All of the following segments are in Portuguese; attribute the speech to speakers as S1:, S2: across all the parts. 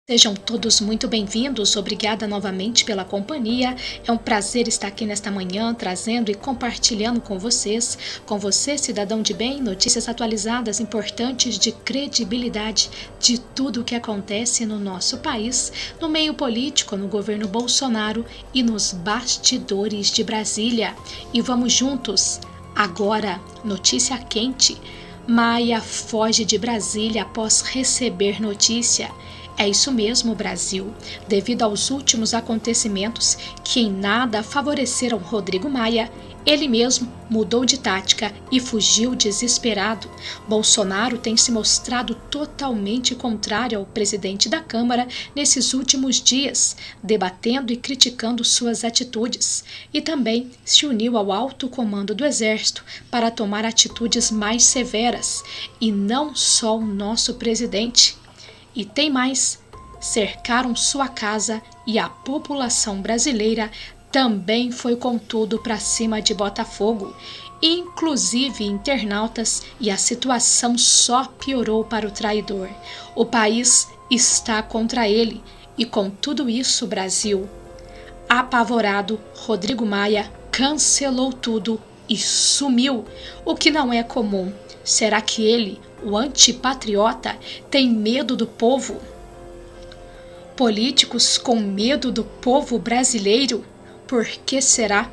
S1: Sejam todos muito bem-vindos, obrigada novamente pela companhia. É um prazer estar aqui nesta manhã, trazendo e compartilhando com você, cidadão de bem, notícias atualizadas, importantes de credibilidade de tudo o que acontece no nosso país, no meio político, no governo Bolsonaro e nos bastidores de Brasília. E vamos juntos. Agora, notícia quente. Maia foge de Brasília após receber notícia. É isso mesmo, Brasil. Devido aos últimos acontecimentos que em nada favoreceram Rodrigo Maia, ele mesmo mudou de tática e fugiu desesperado. Bolsonaro tem se mostrado totalmente contrário ao presidente da Câmara nesses últimos dias, debatendo e criticando suas atitudes. E também se uniu ao alto comando do Exército para tomar atitudes mais severas. E não só o nosso presidente. E tem mais, cercaram sua casa e a população brasileira também foi com tudo para cima de Botafogo, inclusive internautas, e a situação só piorou para o traidor. O país está contra ele e com tudo isso, Brasil, apavorado, Rodrigo Maia cancelou tudo e sumiu, o que não é comum. Será que ele, o antipatriota, tem medo do povo? Políticos com medo do povo brasileiro? Por que será?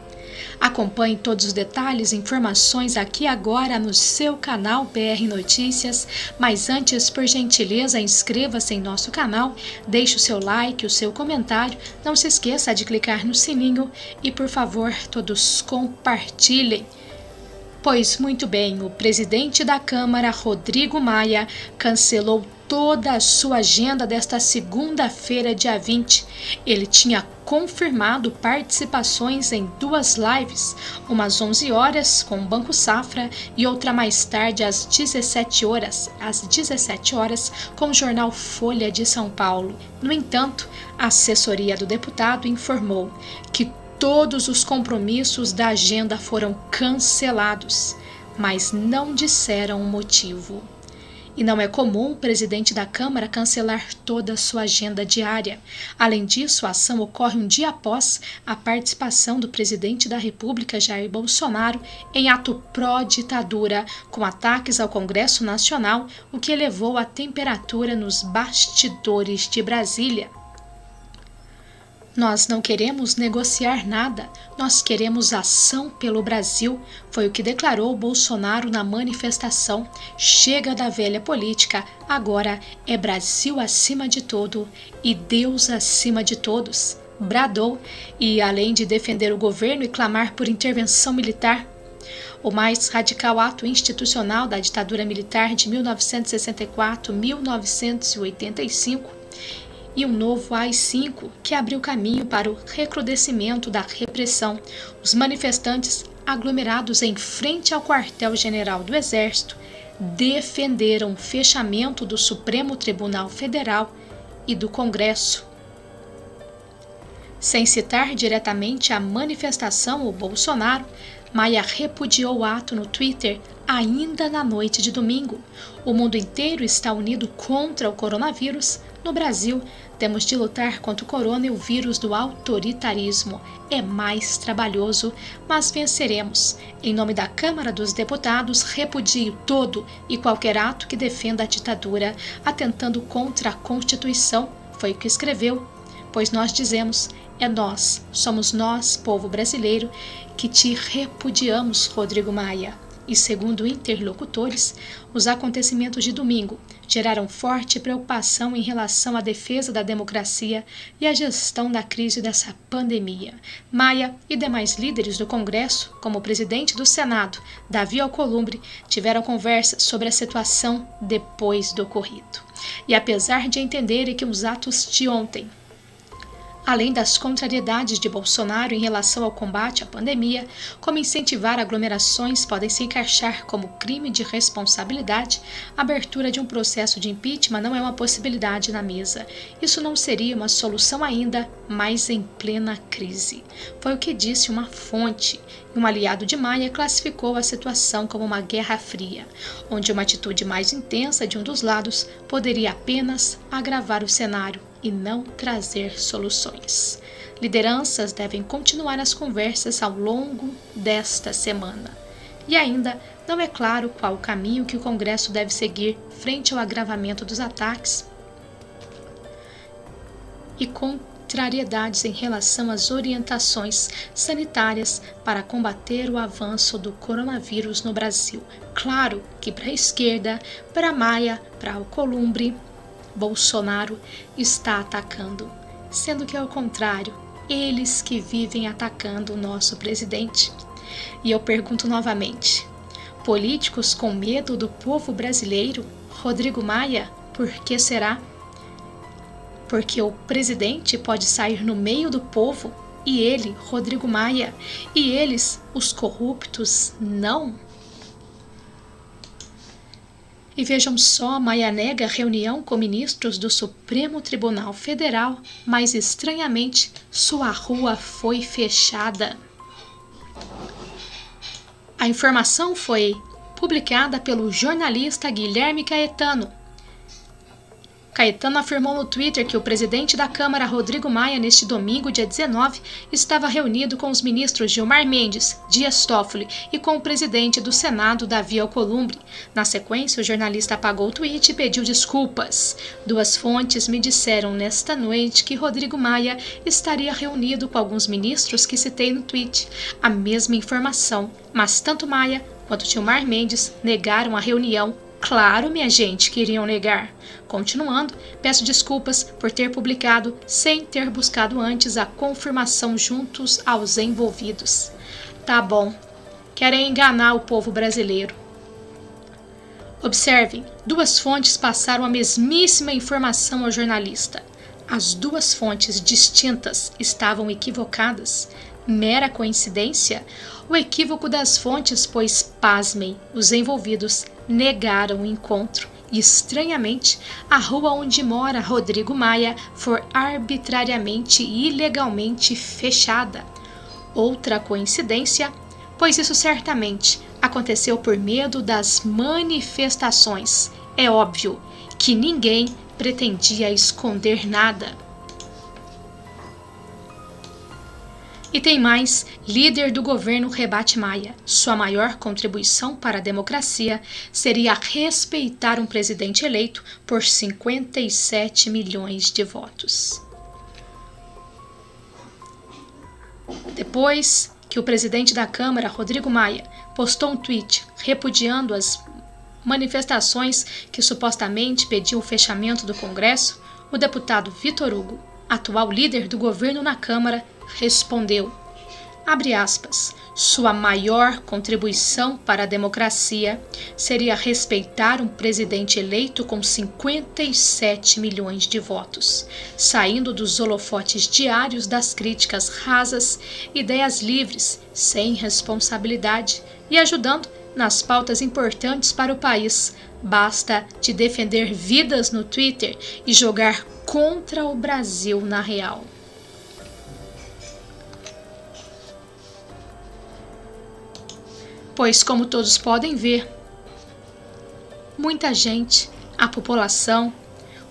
S1: Acompanhe todos os detalhes e informações aqui agora no seu canal BR Notícias, mas antes, por gentileza, inscreva-se em nosso canal, deixe o seu like, o seu comentário, não se esqueça de clicar no sininho e, por favor, todos compartilhem. Pois muito bem, o presidente da Câmara, Rodrigo Maia, cancelou toda a sua agenda desta segunda-feira, dia 20. Ele tinha confirmado participações em duas lives, uma às 11 horas com o Banco Safra e outra mais tarde às 17 horas com o jornal Folha de São Paulo. No entanto, a assessoria do deputado informou que todos os compromissos da agenda foram cancelados, mas não disseram o motivo. E não é comum o presidente da Câmara cancelar toda a sua agenda diária. Além disso, a ação ocorre um dia após a participação do presidente da República, Jair Bolsonaro, em ato pró-ditadura, com ataques ao Congresso Nacional, o que elevou a temperatura nos bastidores de Brasília. Nós não queremos negociar nada, nós queremos ação pelo Brasil, foi o que declarou Bolsonaro na manifestação. Chega da velha política, agora é Brasil acima de tudo e Deus acima de todos, bradou, e além de defender o governo e clamar por intervenção militar, o mais radical ato institucional da ditadura militar de 1964-1985, e um novo AI-5 que abriu caminho para o recrudescimento da repressão. Os manifestantes, aglomerados em frente ao quartel-general do Exército, defenderam o fechamento do Supremo Tribunal Federal e do Congresso. Sem citar diretamente a manifestação, o Bolsonaro, Maia repudiou o ato no Twitter ainda na noite de domingo. O mundo inteiro está unido contra o coronavírus. No Brasil, temos de lutar contra o corona e o vírus do autoritarismo. É mais trabalhoso, mas venceremos. Em nome da Câmara dos Deputados, repudio todo e qualquer ato que defenda a ditadura, atentando contra a Constituição, foi o que escreveu. Pois nós dizemos, é nós, somos nós, povo brasileiro, que te repudiamos, Rodrigo Maia. E segundo interlocutores, os acontecimentos de domingo geraram forte preocupação em relação à defesa da democracia e à gestão da crise dessa pandemia. Maia e demais líderes do Congresso, como o presidente do Senado, Davi Alcolumbre, tiveram conversa sobre a situação depois do ocorrido. E apesar de entenderem que os atos de ontem, além das contrariedades de Bolsonaro em relação ao combate à pandemia, como incentivar aglomerações podem se encaixar como crime de responsabilidade, a abertura de um processo de impeachment não é uma possibilidade na mesa. Isso não seria uma solução ainda, mas em plena crise. Foi o que disse uma fonte. Um aliado de Maia classificou a situação como uma guerra fria, onde uma atitude mais intensa de um dos lados poderia apenas agravar o cenário e não trazer soluções. Lideranças devem continuar as conversas ao longo desta semana. E ainda não é claro qual o caminho que o Congresso deve seguir frente ao agravamento dos ataques e contrariedades em relação às orientações sanitárias para combater o avanço do coronavírus no Brasil. Claro que para a esquerda, para Maia, para Alcolumbre, Bolsonaro está atacando, sendo que ao contrário, eles que vivem atacando o nosso presidente. E eu pergunto novamente, políticos com medo do povo brasileiro? Rodrigo Maia, por que será? Porque o presidente pode sair no meio do povo e ele, Rodrigo Maia, e eles, os corruptos, não? E vejam só, Maia nega reunião com ministros do Supremo Tribunal Federal, mas estranhamente sua rua foi fechada. A informação foi publicada pelo jornalista Guilherme Caetano. Caetano afirmou no Twitter que o presidente da Câmara, Rodrigo Maia, neste domingo, dia 19, estava reunido com os ministros Gilmar Mendes, Dias Toffoli e com o presidente do Senado, Davi Alcolumbre. Na sequência, o jornalista apagou o tweet e pediu desculpas. Duas fontes me disseram nesta noite que Rodrigo Maia estaria reunido com alguns ministros que citei no tweet. A mesma informação, mas tanto Maia quanto Gilmar Mendes negaram a reunião. Claro, minha gente, que iriam negar. Continuando, peço desculpas por ter publicado sem ter buscado antes a confirmação juntos aos envolvidos. Tá bom, querem enganar o povo brasileiro. Observem, duas fontes passaram a mesmíssima informação ao jornalista. As duas fontes distintas estavam equivocadas. Mera coincidência? O equívoco das fontes, pois, pasmem, os envolvidos negaram o encontro e, estranhamente, a rua onde mora Rodrigo Maia foi arbitrariamente e ilegalmente fechada. Outra coincidência, pois isso certamente aconteceu por medo das manifestações. É óbvio que ninguém pretendia esconder nada. E tem mais, líder do governo rebate Maia. Sua maior contribuição para a democracia seria respeitar um presidente eleito por 57 milhões de votos. Depois que o presidente da Câmara, Rodrigo Maia, postou um tweet repudiando as manifestações que supostamente pediam o fechamento do Congresso, o deputado Vitor Hugo, atual líder do governo na Câmara, respondeu, abre aspas, sua maior contribuição para a democracia seria respeitar um presidente eleito com 57 milhões de votos, saindo dos holofotes diários das críticas rasas, ideias livres, sem responsabilidade e ajudando nas pautas importantes para o país. Basta de defender vidas no Twitter e jogar contra o Brasil na real. Pois, como todos podem ver, muita gente, a população,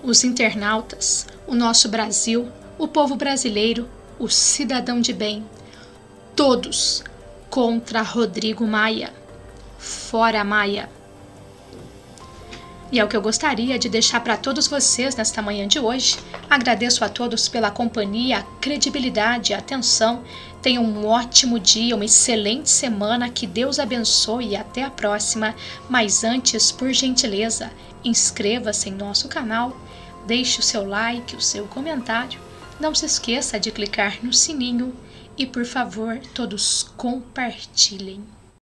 S1: os internautas, o nosso Brasil, o povo brasileiro, o cidadão de bem, todos contra Rodrigo Maia. Fora Maia. E é o que eu gostaria de deixar para todos vocês nesta manhã de hoje. Agradeço a todos pela companhia, a credibilidade, a atenção. Tenham um ótimo dia, uma excelente semana, que Deus abençoe e até a próxima. Mas antes, por gentileza, inscreva-se em nosso canal, deixe o seu like, o seu comentário. Não se esqueça de clicar no sininho e, por favor, todos compartilhem.